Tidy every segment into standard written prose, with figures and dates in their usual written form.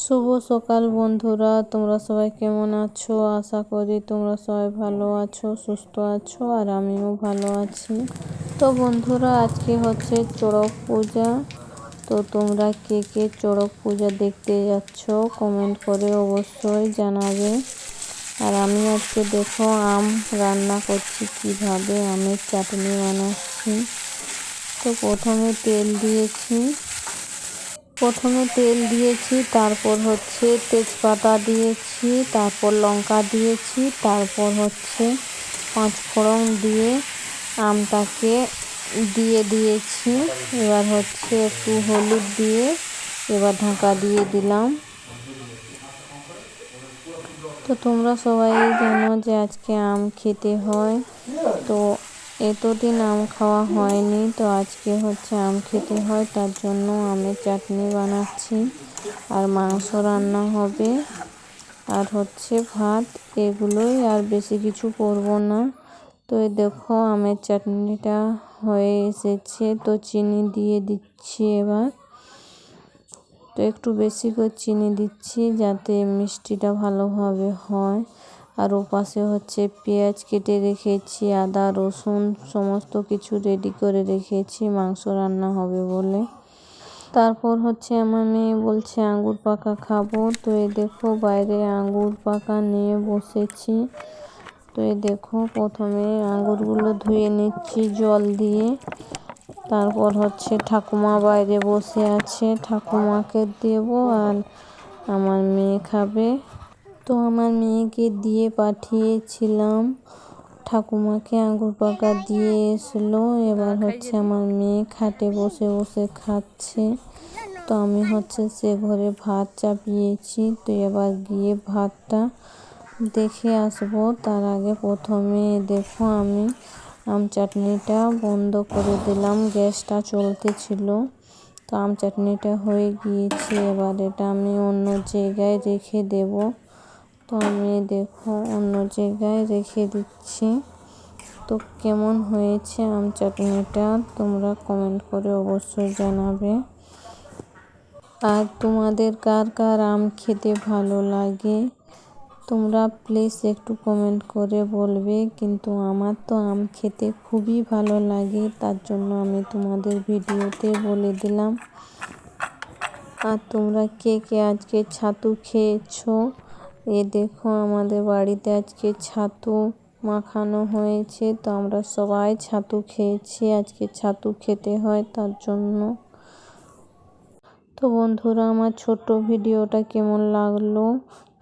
শুভ সকাল বন্ধুরা, তোমরা সবাই কেমন আছো? আশা করি তোমরা সবাই ভালো আছো, সুস্থ আছো, আর আমিও ভালো আছি। তো বন্ধুরা, আজকে হচ্ছে চড়ক পূজা। তো তোমরা কে কে চড়ক পূজা দেখতে যাচ্ছ কমেন্ট করে অবশ্যই জানাবে। আর আমি আজকে দেখো আম রান্না করছি, কিভাবে আমের চাটনি বানাচ্ছি। তো প্রথমে তেল দিয়েছি, তারপর হচ্ছে তেজপাতা দিয়েছি, তারপর লঙ্কা দিয়েছি, তারপর হচ্ছে 5 ফোড়ন দিয়ে আমটাকে দিয়ে দিয়েছি। এবার হচ্ছে একটু হলুদ দিয়ে এবার ঢাকা দিয়ে দিলাম। তো তোমরা সবাই জানো যে আজকে আম খেতে হয়, তো এতদিন আম খাওয়া হয়নি, তো আজকে হচ্ছে আম খেতে হয়, তার জন্য আমের চাটনি বানাচ্ছি। আর মাংস রান্না হবে, আর হচ্ছে ভাত, এগুলোই, আর বেশি কিছু করব না। তো এই দেখো আমের চাটনিটা হয়ে এসেছে, তো চিনি দিয়ে দিচ্ছি এবার। তো একটু বেশি করে চিনি দিচ্ছি যাতে মিষ্টিটা ভালোভাবে হয়। আর ওপাশে হচ্ছে পেঁয়াজ কেটে রেখেছি, আদা রসুন সমস্ত কিছু রেডি করে রেখেছি মাংস রান্না হবে বলে। তারপর হচ্ছে আমার মেয়ে বলছে আঙ্গুর পাকা খাবো, তো এই দেখো বাইরে আঙ্গুর পাকা নিয়ে বসেছি। তো এই দেখো প্রথমে আঙ্গুরগুলো ধুয়ে নিচ্ছি জল দিয়ে। তারপর হচ্ছে ঠাকুমা বাইরে বসে আছে, ঠাকুমাকে দেব, আর আমার মেয়ে খাবে। তো আমার মেয়েকে দিয়ে পাঠিয়েছিলাম, ঠাকুমাকে আঙ্গুর পাকা দিয়ে এসলো। এবার হচ্ছে আমার মেয়ে খাটে বসে বসে খাচ্ছে। তো আমি হচ্ছে সে ঘরে ভাত চাপিয়েছি, তো এবার গিয়ে ভাতটা দেখে আসবো। তার আগে প্রথমে দেখো আমি আম চাটনিটা বন্ধ করে দিলাম, গ্যাসটা চলতে ছিল। তো আম চাটনিটা হয়ে গিয়েছে, এবার এটা আমি অন্য জায়গায় রেখে দেব। তো আমি দেখো অন্য জায়গায় রেখে দিচ্ছি। তো কেমন হয়েছে আম চাটনিটা তোমরা কমেন্ট করে অবশ্যই জানাবে। আর তোমাদের কার কার আম খেতে ভালো লাগে তোমরা প্লিজ একটু কমেন্ট করে বলবে। কিন্তু আমার তো আম খেতে খুবই ভালো লাগে, তার জন্য আমি তোমাদের ভিডিওতে বলে দিলাম। আর তোমরা কে কে আজকে ছাতু খেয়েছো? এ দেখো আমাদের বাড়িতে আজকে ছাতু মাখানো হয়েছে, তো আমরা সবাই ছাতু খেয়েছি, আজকে ছাতু খেতে হয় তার জন্য। তো বন্ধুরা, আমার ছোট্ট ভিডিওটা কেমন লাগলো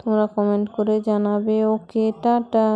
তোমরা কমেন্ট করে জানাবে। ওকে, টাটা।